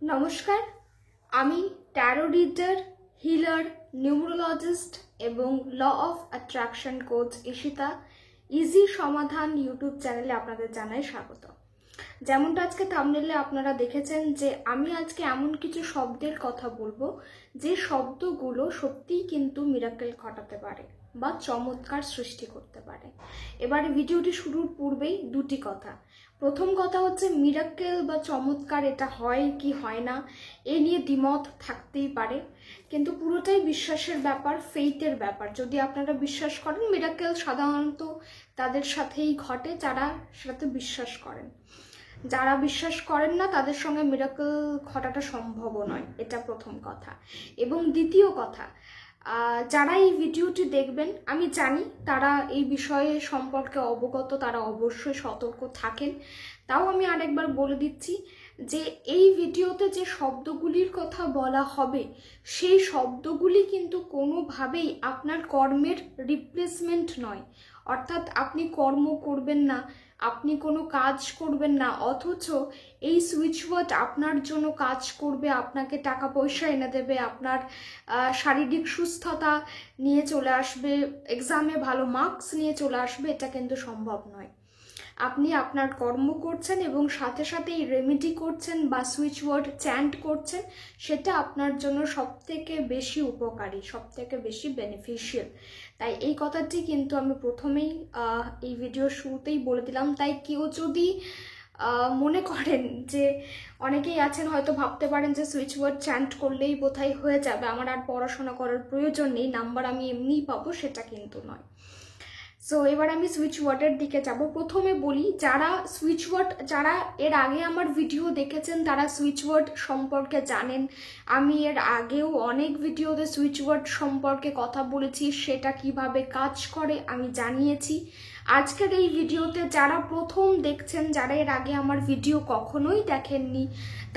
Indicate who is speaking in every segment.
Speaker 1: নমস্কার, আমি taro reader, healer, numerologist এবং law of attraction coach Ishita easy সমাধান ইউটিউব চ্যানেলে আপনাদের জানাই স্বাগত। যেমনটা আজকে থাম্বনেলে আপনারা দেখেছেন যে আমি আজকে এমন কিছু শব্দের কথা বলবো যে শব্দগুলো সত্যিই কিন্তু মিরাকেল ঘটাতে পারে বা চমৎকার সৃষ্টি করতে পারে। এবারে ভিডিওটি শুরুর পূর্বেই দুটি কথা। প্রথম কথা হচ্ছে মিরাকেল বা চমৎকার এটা হয় কি হয় না এ নিয়ে দ্বিমত থাকতেই পারে, কিন্তু পুরোটাই বিশ্বাসের ব্যাপার, ফেইথের ব্যাপার। যদি আপনারা বিশ্বাস করেন, মিরাকেল সাধারণত তাদের সাথেই ঘটে যারা সেটাতে বিশ্বাস করেন। যারা বিশ্বাস করেন না তাদের সঙ্গে মিরাকেল ঘটাটা সম্ভব নয়, এটা প্রথম কথা। এবং দ্বিতীয় কথা, যারা এই ভিডিওটি দেখবেন আমি জানি তারা এই বিষয়ে সম্পর্কে অবগত, তারা অবশ্যই সতর্ক থাকেন। তাও আমি আরেকবার বলে দিচ্ছি যে এই ভিডিওতে যে শব্দগুলির কথা বলা হবে সেই শব্দগুলি কিন্তু কোনোভাবেই আপনার কর্মের রিপ্লেসমেন্ট নয়। অর্থাৎ আপনি কর্ম করবেন না, আপনি কোনো কাজ করবেন না, অথচ এই সুইচ ওয়ার্ড আপনার জন্য কাজ করবে, আপনাকে টাকা পয়সা এনে দেবে, আপনার শারীরিক সুস্থতা নিয়ে চলে আসবে, এক্সামে ভালো মার্কস নিয়ে চলে আসবে, এটা কিন্তু সম্ভব নয়। আপনি আপনার কর্ম করছেন এবং সাথে সাথে এই রেমেডি করছেন বা সুইচ ওয়ার্ড চ্যান্ট করছেন, সেটা আপনার জন্য সবথেকে বেশি উপকারী, সবথেকে বেশি বেনিফিশিয়াল। তাই এই কথাটি কিন্তু আমি প্রথমেই এই ভিডিও শুরুতেই বলে দিলাম। তাই কেউ যদি মনে করেন যে, অনেকেই আছেন হয়তো ভাবতে পারেন যে সুইচ ওয়ার্ড চ্যান্ট করলেই বোধহয় হয়ে যাবে, আমার আর পড়াশোনা করার প্রয়োজন নেই, নাম্বার আমি এমনিই পাবো, সেটা কিন্তু নয়। সো এবার আমি সুইচ ওয়ার্ডের দিকে যাব। প্রথমে বলি, যারা এর আগে আমার ভিডিও দেখেছেন তারা সুইচ ওয়ার্ড সম্পর্কে জানেন। আমি এর আগেও অনেক ভিডিওতে সুইচ ওয়ার্ড সম্পর্কে কথা বলেছি, সেটা কিভাবে কাজ করে আমি জানিয়েছি। আজকের এই ভিডিওতে যারা প্রথম দেখছেন, যারা এর আগে আমার ভিডিও কখনোই দেখেননি,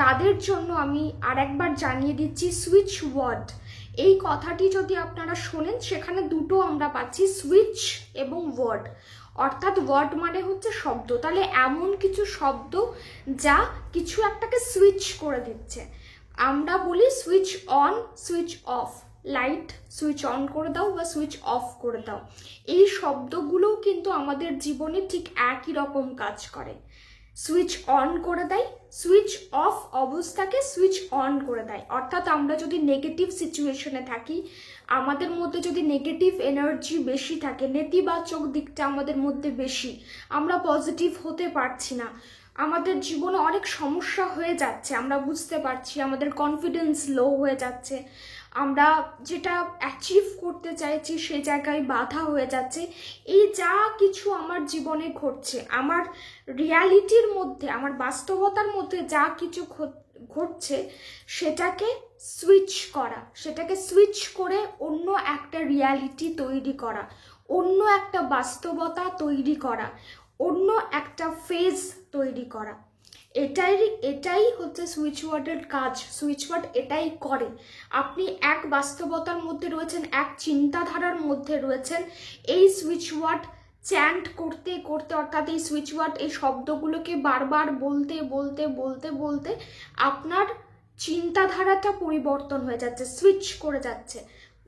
Speaker 1: তাদের জন্য আমি আরেকবার জানিয়ে দিচ্ছি সুইচ ওয়ার্ড এই কথাটি যদি আপনারা শোনেন, সেখানে দুটো আমরা পাচ্ছি, সুইচ এবং ওয়ার্ড। অর্থাৎ ওয়ার্ড মানে হচ্ছে শব্দ, তাহলে এমন কিছু শব্দ যা কিছু একটাকে সুইচ করে দিচ্ছে। আমরা বলি switch on, switch off, light switch on করে দাও বা সুইচ অফ করে দাও। এই শব্দগুলোও কিন্তু আমাদের জীবনে ঠিক একই রকম কাজ করে। সুইচ অন করে দেয়, সুইচ অফ অবস্থাকে সুইচ অন করে দেয়। অর্থাৎ আমরা যদি নেগেটিভ সিচুয়েশনে থাকি, আমাদের মধ্যে যদি নেগেটিভ এনার্জি বেশি থাকে, নেতিবাচক দিকটা আমাদের মধ্যে বেশি, আমরা পজিটিভ হতে পারছি না, আমাদের জীবনে অনেক সমস্যা হয়ে যাচ্ছে, আমরা বুঝতে পারছি, আমাদের কনফিডেন্স লো হয়ে যাচ্ছে, আমরা যেটা অ্যাচিভ করতে চাইছি সে জায়গায় বাধা হয়ে যাচ্ছে, এই যা কিছু আমার জীবনে ঘটছে, আমার রিয়ালিটির মধ্যে, আমার বাস্তবতার মধ্যে যা কিছু ঘটছে, সেটাকে সুইচ করা, সেটাকে সুইচ করে অন্য একটা রিয়ালিটি তৈরি করা, অন্য একটা বাস্তবতা তৈরি করা, অন্য একটা ফেজ তৈরি করা, এটাই হচ্ছে সুইচ ওয়ার্ডের কাজ। সুইচ ওয়ার্ড এটাই করে। আপনি এক বাস্তবতার মধ্যে রয়েছেন, এক চিন্তাধারার মধ্যে রয়েছেন, এই সুইচ ওয়ার্ড চ্যান্ট করতে করতে, অর্থাৎ এই সুইচ ওয়ার্ড এই শব্দগুলোকে বারবার বলতে বলতে বলতে বলতে আপনার চিন্তাধারাটা পরিবর্তন হয়ে যাচ্ছে, সুইচ করে যাচ্ছে,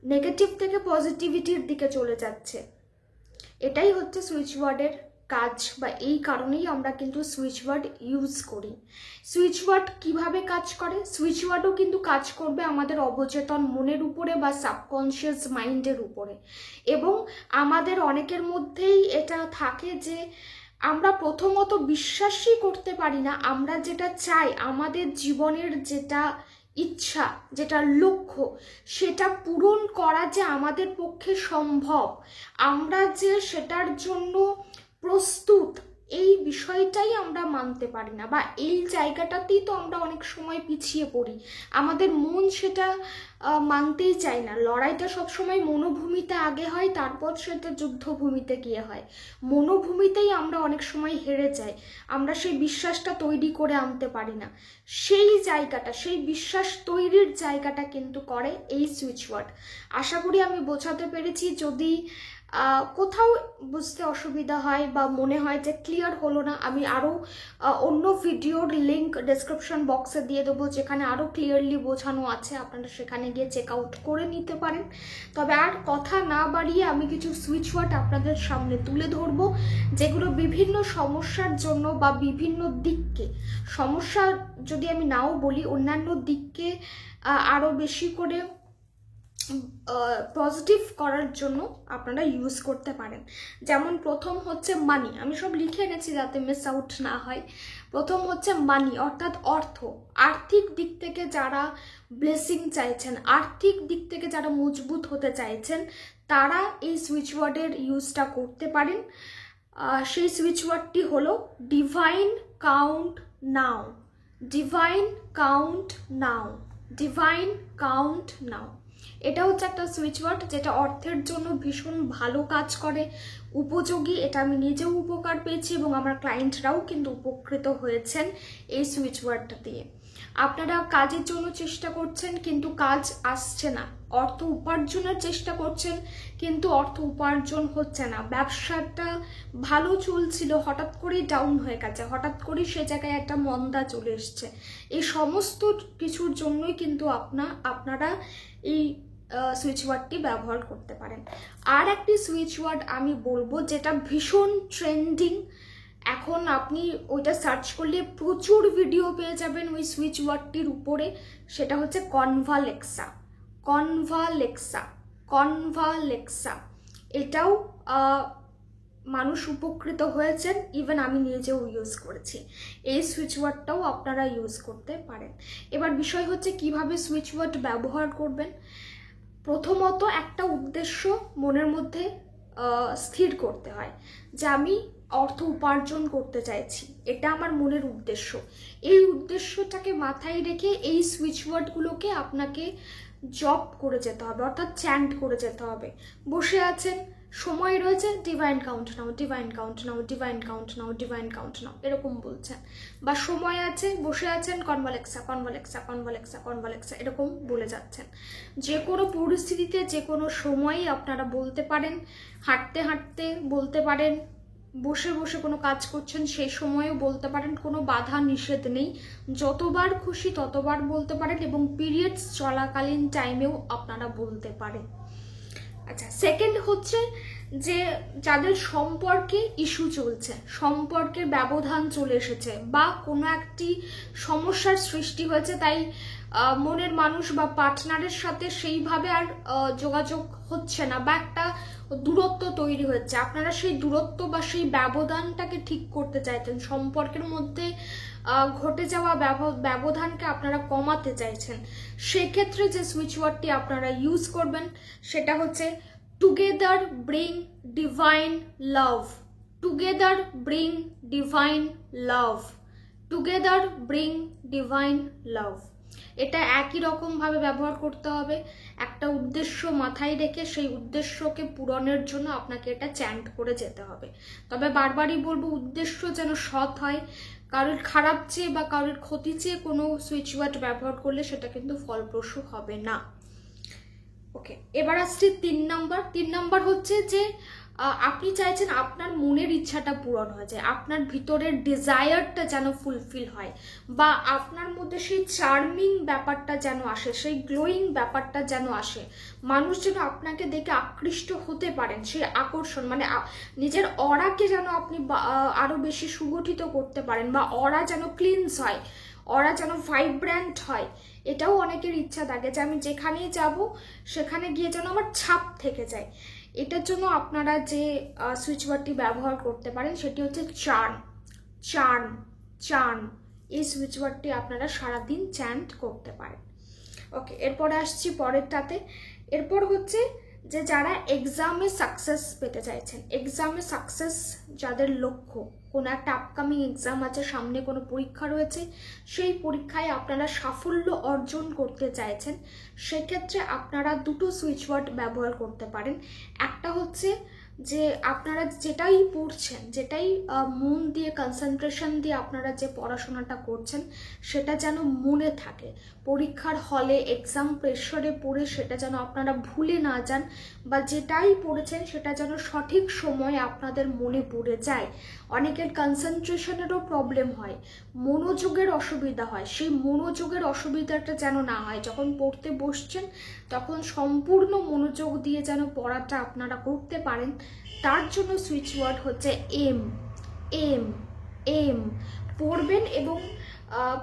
Speaker 1: নেগেটিভ থেকে পজিটিভিটির দিকে চলে যাচ্ছে। এটাই হচ্ছে সুইচ ওয়ার্ডের কাজ, বা এই কারণেই আমরা কিন্তু সুইচ ওয়ার্ড ইউজ করি। সুইচ ওয়ার্ড কিভাবে কাজ করে? সুইচ ওয়ার্ডও কিন্তু কাজ করবে আমাদের অবচেতন মনের উপরে বা সাবকনশিয়াস মাইন্ডের উপরে। এবং আমাদের অনেকের মধ্যেই এটা থাকে যে আমরা প্রথমত বিশ্বাসই করতে পারি না, আমরা যেটা চাই, আমাদের জীবনের যেটা ইচ্ছা, যেটা লক্ষ্য, সেটা পূরণ করা যে আমাদের পক্ষে সম্ভব, আমরা যে সেটার জন্য প্রস্তুত, এই বিষয়টাই আমরা মানতে পারি না, বা এই জায়গাটাতেই তো আমরা অনেক সময় পিছিয়ে পড়ি। আমাদের মন সেটা মানতেই চায় না। লড়াইটা সবসময় মনোভূমিতে আগে হয়, তারপর সেটা যুদ্ধভূমিতে গিয়ে হয়। মনোভূমিতেই আমরা অনেক সময় হেরে যাই, আমরা সেই বিশ্বাসটা তৈরি করে আনতে পারি না। সেই জায়গাটা, সেই বিশ্বাস তৈরির জায়গাটা কিন্তু করে এই সুইচ ওয়ার্ড। আশা করি আমি বোঝাতে পেরেছি। যদি কোথাও বুঝতে অসুবিধা হয় বা মনে হয় যে ক্লিয়ার হলো না, আমি আরও অন্য ভিডিওর লিঙ্ক ডেসক্রিপশন বক্সে দিয়ে দেবো, যেখানে আরও ক্লিয়ারলি বোঝানো আছে, আপনারা সেখানে গিয়ে চেক আউট করে নিতে পারেন। তবে আর কথা না বাড়িয়ে আমি কিছু সুইচ ওয়ার্ড আপনাদের সামনে তুলে ধরবো, যেগুলো বিভিন্ন সমস্যার জন্য বা বিভিন্ন দিককে, সমস্যা যদি আমি নাও বলি, অন্যান্য দিককে আরও বেশি করে পজিটিভ করার জন্য আপনারা ইউজ করতে পারেন। যেমন প্রথম হচ্ছে মানি, আমি সব লিখে এনেছি যাতে মিস আউট না হয়। প্রথম হচ্ছে মানি, অর্থাৎ অর্থ। আর্থিক দিক থেকে যারা ব্লেসিং চাইছেন, আর্থিক দিক থেকে যারা মজবুত হতে চাইছেন, তারা এই সুইচ ওয়ার্ডের ইউজটা করতে পারেন। সেই সুইচ ওয়ার্ডটি হলো ডিভাইন কাউন্ট নাও, ডিভাইন কাউন্ট নাও, ডিভাইন কাউন্ট নাও। এটা হচ্ছে একটা সুইচ ওয়ার্ড যেটা অর্থের জন্য ভীষণ ভালো কাজ করে, উপযোগী। এটা আমি নিজেও উপকার পেয়েছি এবং আমার ক্লায়েন্টরাও কিন্তু উপকৃত হয়েছেন এই সুইচ ওয়ার্ডটা দিয়ে। আপনারা কাজের জন্য চেষ্টা করছেন কিন্তু কাজ আসছে না, অর্থ উপার্জনের চেষ্টা করছেন কিন্তু অর্থ উপার্জন হচ্ছে না, ব্যবসাটা ভালো চলছিল হঠাৎ করেই ডাউন হয়ে গেছে, হঠাৎ করেই সে জায়গায় একটা মন্দা চলে এসছে। এই সমস্ত কিছুর জন্যই কিন্তু আপনারা এই সুইচ ওয়ার্ডটি ব্যবহার করতে পারেন। আর একটি সুইচ ওয়ার্ড আমি বলবো যেটা ভীষণ ট্রেন্ডিং, এখন আপনি ওইটা সার্চ করলে প্রচুর ভিডিও পেয়ে যাবেন ওই সুইচ ওয়ার্ডটির উপরে, সেটা হচ্ছে কনভালেক্সা, কনভালেক্সা, কনভালেক্সা। এটাও মানুষ উপকৃত হয়েছেন, ইভেন আমি নিজেও ইউজ করেছি। এই সুইচ ওয়ার্ডটাও আপনারা ইউজ করতে পারেন। এবার বিষয় হচ্ছে কিভাবে সুইচ ওয়ার্ড ব্যবহার করবেন। প্রথমত একটা উদ্দেশ্য মনের মধ্যে স্থির করতে হয় যে আমি অর্থ উপার্জন করতে চাইছি, এটা আমার মনের উদ্দেশ্য। এই উদ্দেশ্যটাকে মাথায় রেখে এই সুইচ ওয়ার্ডগুলোকে আপনাকে জপ করে যেতে হবে, অর্থাৎ চ্যান্ট করে যেতে হবে। বসে আছেন, সময় রয়েছে, ডিভাইন কাউন্ট নাও, ডিভাইন কাউন্ট নাও, ডিভাইন কাউন্ট নাও, ডিভাইন কাউন্ট নাও, এরকম বলছেন। বা সময় আছে, বসে আছেন, কনভালেক্সা, কনভালেক্সা, কনভালেক্সা, কনভালেক্সা, এরকম বলে যাচ্ছেন। যে কোনো পরিস্থিতিতে যে কোনো সময়ই আপনারা বলতে পারেন, হাঁটতে হাঁটতে বলতে পারেন, বসে বসে কোনো কাজ করছেন সেই সময়ও বলতে পারেন, কোনো বাধা নিষেধ নেই, যতবার খুশি ততবার বলতে পারেন এবং পিরিয়ডস চলাকালীন টাইমেও আপনারা বলতে পারেন। আচ্ছা, সেকেন্ড হচ্ছে যে যাদের সম্পর্কে ইস্যু চলছে, সম্পর্কের ব্যবধান চলে এসেছে বা কোনো একটি সমস্যার সৃষ্টি হয়েছে, তাই মনের মানুষ বা পার্টনারের সাথে সেইভাবে আর যোগাযোগ হচ্ছে না বা একটা দূরত্ব তৈরি হচ্ছে, আপনারা সেই দূরত্ব বা সেই ব্যবধানটাকে ঠিক করতে চাইছেন, সম্পর্কের মধ্যে ঘটে যাওয়া ব্যবধানকে আপনারা কমাতে চাইছেন, সেক্ষেত্রে যে সুইচ ওয়ার্ডটি আপনারা ইউজ করবেন সেটা হচ্ছে টুগেদার ব্রিং ডিভাইন লাভ, টুগেদার ব্রিং ডিভাইন লাভ, টুগেদার ব্রিং ডিভাইন লাভ। এটা একই রকমভাবে ব্যবহার করতে হবে, একটা উদ্দেশ্য মাথায় রেখে সেই উদ্দেশ্যকে পূরণের জন্য আপনাকে এটা চ্যান্ট করে যেতে হবে। তবে বারবারই বলবো, উদ্দেশ্য যেন সৎ হয়, কারোর খারাপ চেয়ে বা কারোর ক্ষতি চেয়ে কোনো সুইচ ওয়ার্ড ব্যবহার করলে সেটা কিন্তু ফলপ্রসূ হবে না। ওকে, এবার আসছে 3 নাম্বার। 3 নাম্বার হচ্ছে যে আপনি চাইছেন আপনার মনের ইচ্ছাটা পূরণ হয়ে যায়, আপনার ভিতরের ডিজায়ারটা যেন ফুলফিল হয় বা আপনার মধ্যে সেই চার্মিং ব্যাপারটা যেন আসে, সেই গ্লোয়িং ব্যাপারটা যেন আসে, মানুষ যেন আপনাকে দেখে আকৃষ্ট হতে পারেন, সেই আকর্ষণ মানে নিজের অরাকে যেন আপনি আরো বেশি সুগঠিত করতে পারেন বা অরা যেন ক্লিনস হয়, অরা যেন ভাইব্র্যান্ট হয়। এটাও অনেকের ইচ্ছা থাকে যে আমি যেখানেই যাব সেখানে গিয়ে যেন আমার ছাপ থেকে যায়। এটার জন্য আপনারা যে সুইচ ওয়ার্ডটি ব্যবহার করতে পারেন সেটি হচ্ছে চার্ম, চার্ম, চার্ম। এই সুইচ ওয়ার্ডটি আপনারা সারাদিন চ্যান্ট করতে পারেন। ওকে, এরপরে আসছি পরেরটাতে। এরপর হচ্ছে যে যারা এক্সামে সাকসেস পেতে চাইছেন, এক্সামে সাকসেস যাদের লক্ষ্য, কোনো একটা আপকামিং এক্সাম আছে, সামনে কোনো পরীক্ষা রয়েছে, সেই পরীক্ষায় আপনারা সাফল্য অর্জন করতে চাইছেন, সেক্ষেত্রে আপনারা দুটো সুইচ ওয়ার্ড ব্যবহার করতে পারেন। একটা হচ্ছে যে আপনারা যেটাই পড়ছেন, যেটাই মন দিয়ে কনসেন্ট্রেশন দিয়ে আপনারা যে পড়াশোনাটা করছেন সেটা যেন মনে থাকে। পরীক্ষার হলে এক্সাম প্রেশারে পড়ে সেটা যেন আপনারা ভুলে না যান, বা যেটাই পড়েছেন সেটা যেন সঠিক সময়ে আপনাদের মনে পড়ে যায়। অনেকের কনসেন্ট্রেশনেরও প্রবলেম হয়, মনোযোগের অসুবিধা হয়, সেই মনোযোগের অসুবিধাটা যেন না হয়। যখন পড়তে বসছেন তখন সম্পূর্ণ মনোযোগ দিয়ে যেন পড়াটা আপনারা করতে পারেন, তার জন্য সুইচ ওয়ার্ড হচ্ছে এম। এম এম পড়বেন, এবং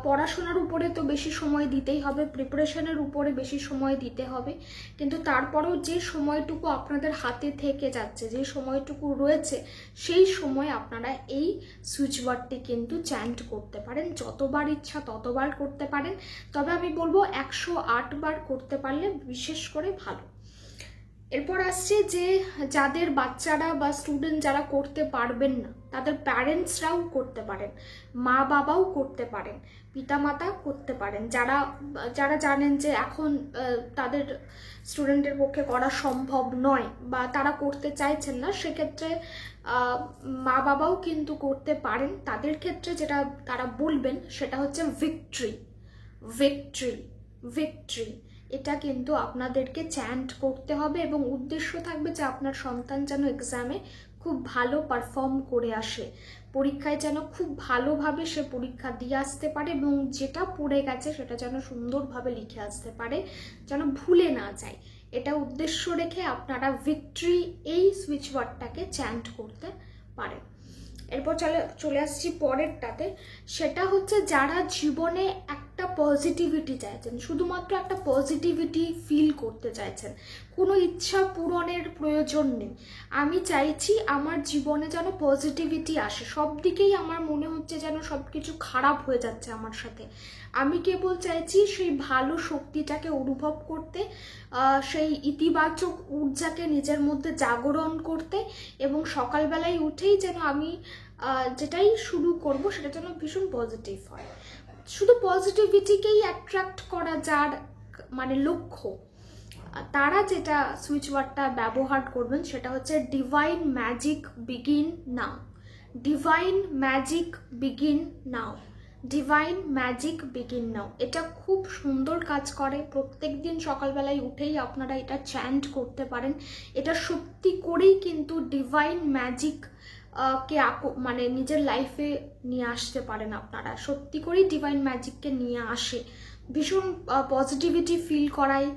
Speaker 1: পড়াশোনার উপরে তো বেশি সময় দিতেই হবে, প্রিপারেশনের উপরে বেশি সময় দিতে হবে, কিন্তু তারপরেও যে সময়টুকু আপনাদের হাতে থেকে যাচ্ছে, যে সময়টুকু রয়েছে, সেই সময় আপনারা এই সুইচ ওয়ার্ডটি কিন্তু চ্যান্ট করতে পারেন। যতবার ইচ্ছা ততবার করতে পারেন, তবে আমি বলবো 108 বার করতে পারলে বিশেষ করে ভালো। এরপর আসছে যে যাদের বাচ্চারা বা স্টুডেন্ট যারা করতে পারবেন না, তাদের প্যারেন্টসরাও করতে পারেন, মা বাবাও করতে পারেন, পিতামাতা করতে পারেন। যারা যারা জানেন যে এখন তাদের স্টুডেন্টের পক্ষে করা সম্ভব নয় বা তারা করতে চাইছেন না, সেক্ষেত্রে মা বাবাও কিন্তু করতে পারেন। তাদের ক্ষেত্রে যেটা তারা বলবেন সেটা হচ্ছে ভিক্টরি, ভিক্টরি, ভিক্টরি। এটা কিন্তু আপনাদেরকে চ্যান্ট করতে হবে, এবং উদ্দেশ্য থাকবে যে আপনার সন্তান যেন এক্সামে খুব ভালো পারফর্ম করে আসে, পরীক্ষায় যেন খুব ভালোভাবে সে পরীক্ষা দিয়ে আসতে পারে, এবং যেটা পড়ে গেছে সেটা যেন সুন্দরভাবে লিখে আসতে পারে, যেন ভুলে না যায়। এটা উদ্দেশ্য রেখে আপনারা ভিক্টরি এই সুইচ ওয়ার্ডটাকে চ্যান্ট করতে পারেন। এরপর চলে আসছি পরেরটাতে, সেটা হচ্ছে যারা জীবনে একটা পজিটিভিটি চাইছেন, শুধুমাত্র একটা পজিটিভিটি ফিল করতে চাইছেন, কোনো ইচ্ছা পূরণের প্রয়োজন নেই। আমি চাইছি আমার জীবনে যেন পজিটিভিটি আসে, সব দিকেই আমার মনে হচ্ছে যেন সব কিছু খারাপ হয়ে যাচ্ছে আমার সাথে। আমি কেবল চাইছি সেই ভালো শক্তিটাকে অনুভব করতে, সেই ইতিবাচক ঊর্জাকে নিজের মধ্যে জাগরণ করতে, এবং সকালবেলায় উঠেই যেন আমি যেটাই শুরু করব সেটা যেন ভীষণ পজিটিভ হয়। শুধু পজিটিভিটিকেই অ্যাট্রাক্ট করা যার মানে লক্ষ্য, তারা যেটা সুইচ ওয়ার্ডটা ব্যবহার করবেন সেটা হচ্ছে ডিভাইন ম্যাজিক বিগিন নাও। ডিভাইন ম্যাজিক বিগিন নাও, ডিভাইন ম্যাজিক বিগিন নাও। এটা খুব সুন্দর কাজ করে। প্রত্যেক দিন সকালবেলায় উঠেই আপনারা এটা চ্যান্ট করতে পারেন। এটা সত্যি করেই কিন্তু ডিভাইন ম্যাজিক কে মানে নিজের লাইফে নিয়ে আসতে পারেন আপনারা। সত্যি করেই ডিভাইন ম্যাজিককে নিয়ে আসে, ভীষণ পজিটিভিটি ফিল করায়।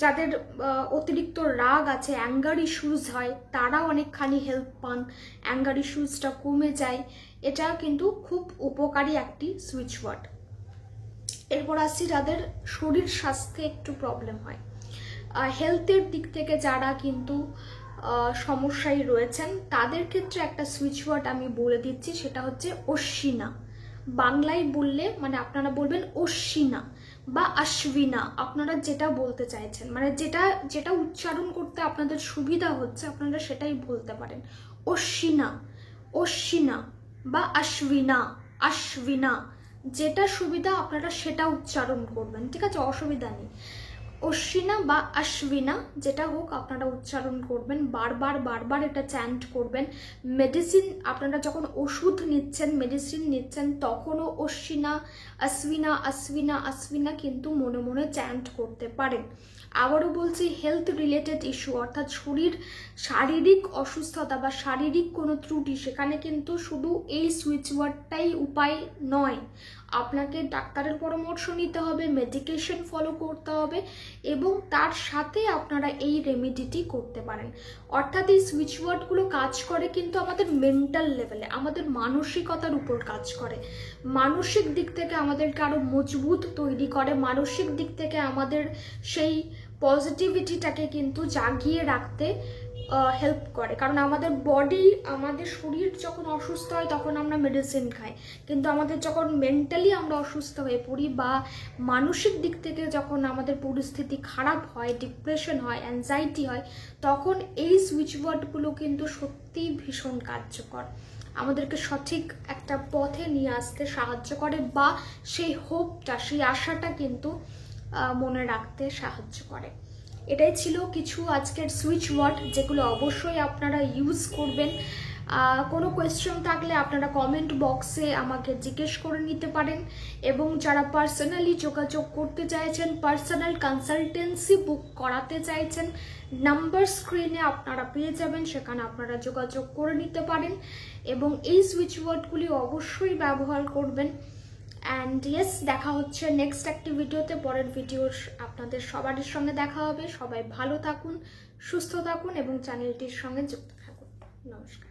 Speaker 1: যাদের অতিরিক্ত রাগ আছে, অ্যাঙ্গার ইস্যুজ হয়, তারা অনেকখানি হেল্প পান, অ্যাঙ্গার ইস্যুজটা কমে যায়। এটা কিন্তু খুব উপকারী একটি সুইচ ওয়ার্ড। এরপর আসছি যাদের শরীর স্বাস্থ্যে একটু প্রবলেম হয়, হেলথের দিক থেকে যারা কিন্তু সমস্যায় রয়েছেন, তাদের ক্ষেত্রে একটা সুইচ ওয়ার্ড আমি বলে দিচ্ছি, সেটা হচ্ছে অশ্বিনা। বাংলায় বললে মানে আপনারা বলবেন অশ্বিনা বা আশ্বিনা, আপনারা যেটা বলতে চাইছেন, মানে যেটা যেটা উচ্চারণ করতে আপনাদের সুবিধা হচ্ছে আপনারা সেটাই বলতে পারেন। অশ্বিনা, অশ্বিনা বা আশ্বিনা, আশ্বিনা, যেটা সুবিধা আপনারা সেটা উচ্চারণ করবেন, ঠিক আছে, অসুবিধা নেই। অশ্বিনা বা আশ্বিনা যেটা হোক আপনারা উচ্চারণ করবেন, বারবার বারবার এটা চ্যান্ট করবেন। মেডিসিন আপনারা যখন ওষুধ নিচ্ছেন, মেডিসিন নিচ্ছেন, তখনও অশ্বিনা, আশ্বিনা, আশ্বিনা, আশ্বিনা কিন্তু মনে মনে চ্যান্ট করতে পারেন। আবারও বলছি, হেলথ রিলেটেড ইস্যু অর্থাৎ শারীরিক অসুস্থতা বা শারীরিক কোনো ত্রুটি, সেখানে কিন্তু শুধু এই সুইচ ওয়ার্ডটাই উপায় নয়। আপনাকে ডাক্তারের পরামর্শ নিতে হবে, মেডিকেশন ফলো করতে হবে, এবং তার সাথে আপনারা এই রেমেডিটি করতে পারেন। অর্থাৎ এই সুইচ ওয়ার্ডগুলো কাজ করে কিন্তু আমাদের মেন্টাল লেভেলে, আমাদের মানসিকতার উপর কাজ করে। মানসিক দিক থেকে আমাদেরকে আরো মজবুত তৈরি করে, মানসিক দিক থেকে আমাদের সেই পজিটিভিটিটাকে কিন্তু জাগিয়ে রাখতে হেল্প করে। কারণ আমাদের বডি, আমাদের শরীর যখন অসুস্থ হয় তখন আমরা মেডিসিন খাই, কিন্তু আমাদের যখন মেন্টালি আমরা অসুস্থ হয়ে পড়ি বা মানসিক দিক থেকে যখন আমাদের পরিস্থিতি খারাপ হয়, ডিপ্রেশন হয়, অ্যাংজাইটি হয়, তখন এই সুইচ ওয়ার্ডগুলো কিন্তু সত্যিই ভীষণ কার্যকর, আমাদেরকে সঠিক একটা পথে নিয়ে আসতে সাহায্য করে, বা সেই হোপটা, সেই আশাটা কিন্তু মনে রাখতে সাহায্য করে। এটাই ছিল কিছু আজকের সুইচ ওয়ার্ড, যেগুলো অবশ্যই আপনারা ইউজ করবেন। কোনো কোয়েশ্চেন থাকলে আপনারা কমেন্ট বক্সে আমাকে জিজ্ঞেস করে নিতে পারেন, এবং যারা পার্সোনালি যোগাযোগ করতে চাইছেন, পার্সোনাল কনসালটেন্সি বুক করাতে চাইছেন, নাম্বার স্ক্রিনে আপনারা পেয়ে যাবেন, সেখানে আপনারা যোগাযোগ করে নিতে পারেন এবং এই সুইচ ওয়ার্ডগুলি অবশ্যই ব্যবহার করবেন। অ্যান্ড ইয়েস, দেখা হচ্ছে নেক্সট একটি ভিডিওতে। পরের ভিডিওর আপনাদের সবারই সঙ্গে দেখা হবে। সবাই ভালো থাকুন, সুস্থ থাকুন এবং চ্যানেলটির সঙ্গে যুক্ত থাকুন। নমস্কার।